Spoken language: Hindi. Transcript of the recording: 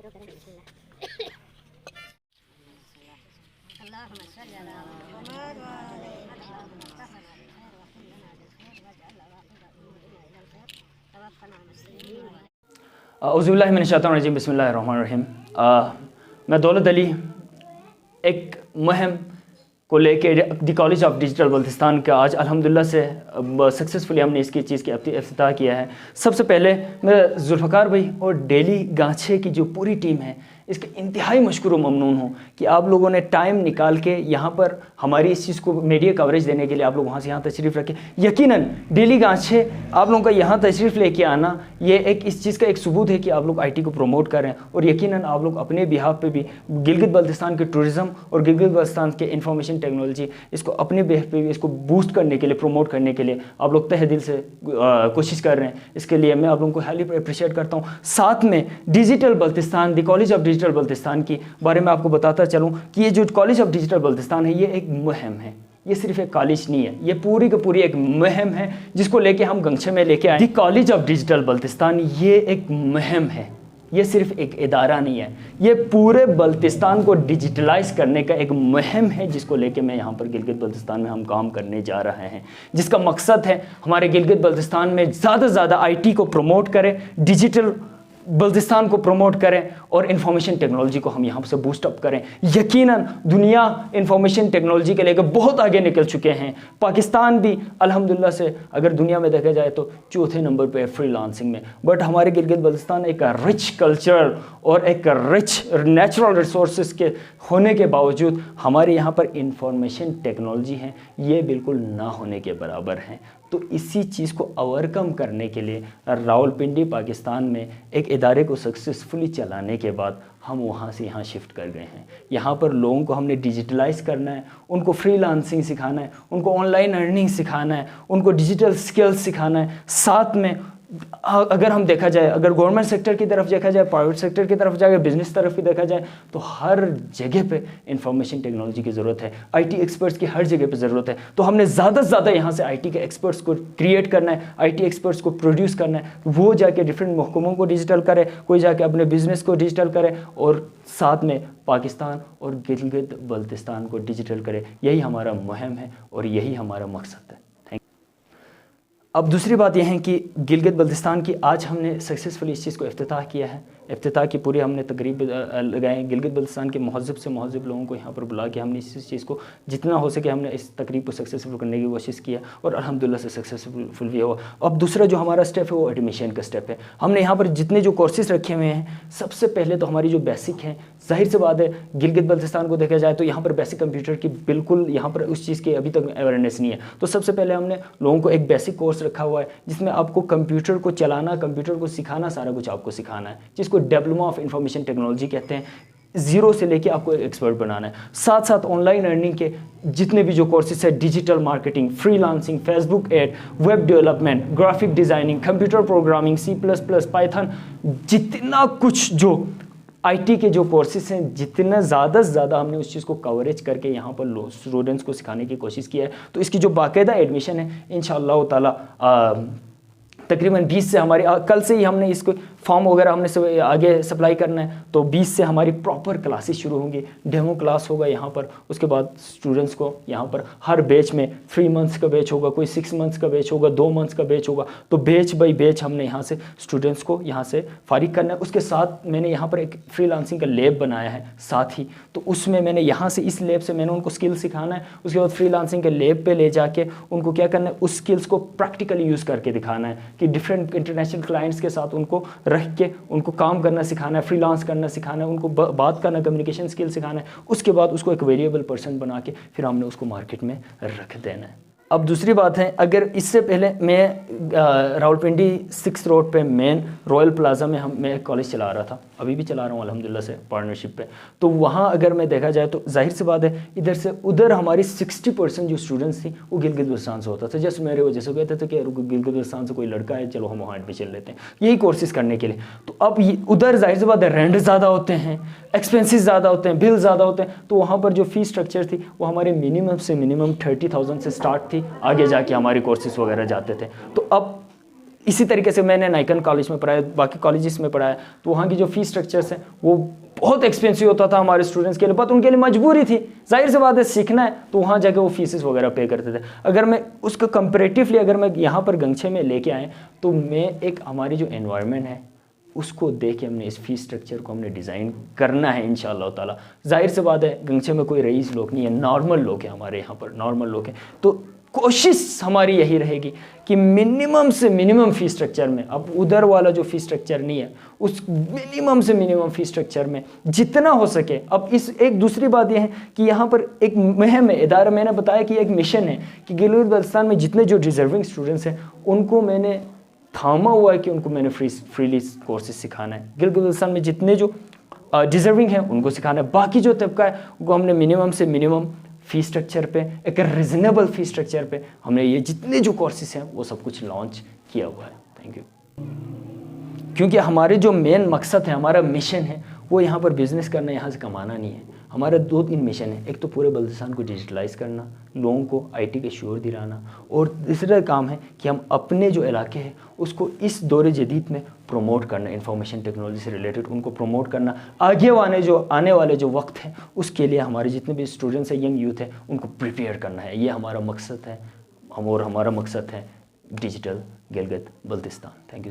शुरू करें बिस्मिल्लाह। अल्लाहुम्मा सल्ली अला मुहम्मद व अला अल्लाहुम्मा तहफ़ना बिखैर व कुल्लना बिखैर वजअल आखिर उमूरिना इलल खैर तवफ़ना मुस्लिमीन। औज़ुबिल्लाहि मिनश्शैतानिर्रजीम बिस्मिल्लाहिर्रहमानिर्रहीम। मैं दौलत अली एक मुहिम को लेके the college of digital Baltistan का आज अल्हम्दुलिल्लाह से सक्सेसफुली हमने इसकी चीज़ की इफ्तिताह किया है। सबसे पहले मैं जुल्फ़कार भाई और डेली गांछे की जो पूरी टीम है इसके इंतहाई मशकूर व ममनून हूँ कि आप लोगों ने टाइम निकाल के यहाँ पर हमारी इस चीज़ को मीडिया कवरेज देने के लिए आप लोग वहाँ से यहाँ तशरीफ़ रखें। यकीनन डेली गांछे आप लोगों का यहाँ तशरीफ़ लेके आना ये एक इस चीज़ का एक सबूत है कि आप लोग आईटी को प्रमोट कर रहे हैं और यकीनन आप लोग अपने बिहाफ पे भी गिलगित बल्तिस्तान के टूरिज़्म और गिलगित बल्तिस्तान के इंफॉर्मेशन टेक्नोलॉजी इसको अपने बिहाफ पे भी इसको बूस्ट करने के लिए प्रमोट करने के लिए आप लोग तहे दिल से कोशिश कर रहे हैं। इसके लिए मैं आप लोगों को हाईली अप्रिशिएट करता हूँ। साथ में digital Baltistan the college of digital Baltistan की बारे में आपको बताता चलूँ कि ये जो कॉलेज ऑफ डिजिटल बल्तिस्तान है ये एक मुहिम है, ये सिर्फ एक कॉलेज नहीं है, ये पूरी की पूरी एक मुहिम है जिसको लेके हम गंगछे में लेके आए। The college of digital Baltistan ये एक मुहिम है, ये सिर्फ एक इदारा नहीं है, ये पूरे बल्तिस्तान को डिजिटलाइज करने का एक मुहिम है जिसको लेके मैं यहाँ पर गिलगित बल्तिस्तान में हम काम करने जा रहे हैं, जिसका मकसद है हमारे गिलगित बल्तिस्तान में ज़्यादा से ज़्यादा आईटी को प्रमोट करें, डिजिटल बल्तिस्तान को प्रमोट करें और इंफॉर्मेशन टेक्नोलॉजी को हम यहाँ से बूस्ट अप करें। यकीनन दुनिया इंफॉर्मेशन टेक्नोलॉजी के लेकर बहुत आगे निकल चुके हैं। पाकिस्तान भी अल्हम्दुलिल्लाह से अगर दुनिया में देखा जाए तो चौथे नंबर पे है फ्रीलांसिंग में, बट हमारे गिलगित बल्तिस्तान एक रिच कल्चर और एक रिच नेचुरल रिसोर्सेज के होने के बावजूद हमारे यहाँ पर इंफॉर्मेशन टेक्नोलॉजी है ये बिल्कुल ना होने के बराबर हैं। तो इसी चीज़ को ओवरकम करने के लिए रावलपिंडी पाकिस्तान में एक इदारे को सक्सेसफुली चलाने के बाद हम वहाँ से यहाँ शिफ्ट कर गए हैं। यहाँ पर लोगों को हमने डिजिटलाइज करना है, उनको फ्रीलांसिंग सिखाना है, उनको ऑनलाइन अर्निंग सिखाना है, उनको डिजिटल स्किल्स सिखाना है। साथ में अगर हम देखा जाए, अगर गवर्नमेंट सेक्टर की तरफ देखा जाए, प्राइवेट सेक्टर की तरफ जाए, बिजनेस तरफ भी देखा जाए तो हर जगह पे इंफॉर्मेशन टेक्नोलॉजी की ज़रूरत है, आईटी एक्सपर्ट्स की हर जगह पे ज़रूरत है। तो हमने ज़्यादा से ज़्यादा यहाँ से आईटी के एक्सपर्ट्स को क्रिएट करना है, आईटी एक्सपर्ट्स को प्रोड्यूस करना है, वो जाके डिफरेंट महकमों को डिजिटल करे, कोई जाके अपने बिजनेस को डिजिटल करे और साथ में पाकिस्तान और गिलगित बल्तिस्तान को डिजिटल करे। यही हमारा मुहिम है और यही हमारा मकसद है। अब दूसरी बात यह है कि गिलगित बल्तिस्तान की आज हमने सक्सेसफुली इस चीज़ को इफ्तिताह किया है। इफ्तिताह की पूरी हमने तकरीब लगाए, गिलगित बल्तिस्तान के महज़ब से महज़ब लोगों को यहाँ पर बुला के हमने इस चीज़ को जितना हो सके हमने इस तकरीब को सक्सेसफुल करने की कोशिश किया और अल्हम्दुलिल्लाह से सक्सेसफुल भी हुआ। अब दूसरा जो हमारा स्टेप है वो एडमिशन का स्टेप है। हमने यहाँ पर जितने जो कोर्सेज़ रखे हुए हैं सबसे पहले तो हमारी जो बेसिक है, जाहिर सी बात है गिलगित बल्तिस्तान को देखा जाए तो यहाँ पर बेसिक कंप्यूटर की बिल्कुल यहाँ पर उस चीज़ की अभी तक अवेयरनेस नहीं है। तो सबसे पहले हमने लोगों को एक बेसिक कोर्स रखा हुआ है जिसमें आपको कंप्यूटर को चलाना, कंप्यूटर को सिखाना, सारा कुछ आपको सिखाना है, जिसको डिप्लोमा ऑफ इंफॉर्मेशन टेक्नोलॉजी कहते हैं। ज़ीरो से लेके आपको एक्सपर्ट बनाना है। साथ साथ ऑनलाइन अर्निंग के जितने भी जो कोर्सेज है, digital marketing, freelancing, Facebook ad, web development, graphic designing, computer programming, C++, Python, जितना कुछ जो आईटी के जो कोर्सेज हैं जितना ज़्यादा से ज़्यादा हमने उस चीज़ को कवरेज करके यहाँ पर स्टूडेंट्स को सिखाने की कोशिश की है। तो इसकी जो बाकायदा एडमिशन है इंशाअल्लाह ताला तकरीबन 20 से हमारी कल से ही हमने इसको फॉर्म वगैरह हमने आगे सप्लाई करना है। तो 20 से हमारी प्रॉपर क्लासेस शुरू होंगी, डेमो क्लास होगा यहाँ पर। उसके बाद स्टूडेंट्स को यहाँ पर हर बैच में 3 मंथ्स का बैच होगा, कोई 6 मंथ्स का बैच होगा, 2 मंथ्स का बैच होगा। तो बैच बाई बैच हमने यहाँ से स्टूडेंट्स को यहाँ से फारिग करना है। उसके साथ मैंने यहाँ पर एक फ्रीलांसिंग का लैब बनाया है साथ ही, तो उसमें मैंने यहाँ से इस लैब से मैंने उनको स्किल सिखाना है। उसके बाद फ्रीलांसिंग के लैब पे ले जाके उनको क्या करना है, उस स्किल्स को प्रैक्टिकली यूज़ करके दिखाना है कि डिफरेंट इंटरनेशनल क्लाइंट्स के साथ उनको रख के उनको काम करना सिखाना है, फ्रीलांस करना सिखाना है, उनको बात करना, कम्युनिकेशन स्किल सिखाना है। उसके बाद उसको एक वेरिएबल पर्सन बना के फिर हमने उसको मार्केट में रख देना है। अब दूसरी बात है, अगर इससे पहले मैं रावलपिंडी 6 रोड पे मेन रॉयल प्लाजा में मैं कॉलेज चला रहा था, अभी भी चला रहा हूँ अल्हम्दुलिल्लाह से पार्टनरशिप पे। तो वहाँ अगर मैं देखा जाए तो जाहिर सी बात है इधर से उधर हमारी 60% जो स्टूडेंट्स थी वो गिलगित बल्तिस्तान से होता था। जैसे मेरे वजह से कहते थे कि गिलगित बल्तिस्तान से कोई लड़का है, चलो हम वहाँ एडमिशन लेते हैं यही कोर्सेज़ करने के लिए। तो अब उधर जाहिर सी बात है रेंट ज़्यादा होते हैं, एक्सपेंसेस ज़्यादा होते हैं, बिल ज़्यादा होते हैं। तो वहाँ पर जो फ़ीस स्ट्रक्चर थी वो हमारे मिनिमम से मिनिमम 30,000 से स्टार्ट थी, आगे जाके हमारे कोर्सेज वगैरह जाते थे। तो अब इसी तरीके से मैंने नाइकन कॉलेज में पढ़ाया, बाकी कॉलेजेस में पढ़ाया, तो वहाँ की जो फ़ीस स्ट्रक्चर्स हैं वो बहुत एक्सपेंसिव होता था हमारे स्टूडेंट्स के लिए, पर उनके लिए मजबूरी थी, जाहिर सी बात है सीखना है तो वहाँ जाके वो फीसेस वगैरह पे करते थे। अगर मैं उसका कंपेरेटिवली अगर मैं यहाँ पर गंगछे में लेके आए तो मैं एक हमारी जो एनवायरनमेंट है उसको देख के हमने इस फीस स्ट्रक्चर को हमने डिज़ाइन करना है इंशाअल्लाह ताला। जाहिर सी बात है गंगछे में कोई रईस लोग नहीं है, नॉर्मल लोग हैं हमारे यहाँ पर, नॉर्मल लोग हैं, तो कोशिश हमारी यही रहेगी कि मिनिमम से मिनिमम फ़ी स्ट्रक्चर में, अब उधर वाला जो फ़ी स्ट्रक्चर नहीं है उस मिनिमम से मिनिमम फ़ी स्ट्रक्चर में जितना हो सके। अब इस एक दूसरी बात यह है कि यहाँ पर एक मुहिम है, इदारा, मैंने बताया कि एक मिशन है कि गिलगित बल्तिस्तान में जितने जो डिज़र्विंग स्टूडेंट्स हैं उनको मैंने थामा हुआ है कि उनको मैंने फ्रीली कोर्सेज सिखाना है। गिलगित बल्तिस्तान में जितने जो डिज़र्विंग हैं उनको सिखाना है, बाकी जो तबका है वो हमने मिनिमम से मिनिमम फ़ी स्ट्रक्चर पे, एक रिजनेबल फ़ी स्ट्रक्चर पे हमने ये जितने जो कोर्सेज हैं वो सब कुछ लॉन्च किया हुआ है। Thank you. क्योंकि हमारे जो मेन मकसद है, हमारा मिशन है, वो यहाँ पर बिज़नेस करना, यहाँ से कमाना नहीं है। हमारा 2-3 मिशन है, एक तो पूरे बल्तिस्तान को डिजिटलाइज़ करना, लोगों को आईटी के शूर दिलाना, और दूसरा काम है कि हम अपने जो इलाके हैं उसको इस दौरे जदीद में प्रमोट करना, इंफॉर्मेशन टेक्नोलॉजी से रिलेटेड उनको प्रमोट करना। आगे आने वाले जो वक्त है उसके लिए हमारे जितने भी स्टूडेंट्स हैं, यंग यूथ है, उनको प्रिपेयर करना है। ये हमारा मकसद है, और हमारा मकसद है digital Gilgit Baltistan. Thank you.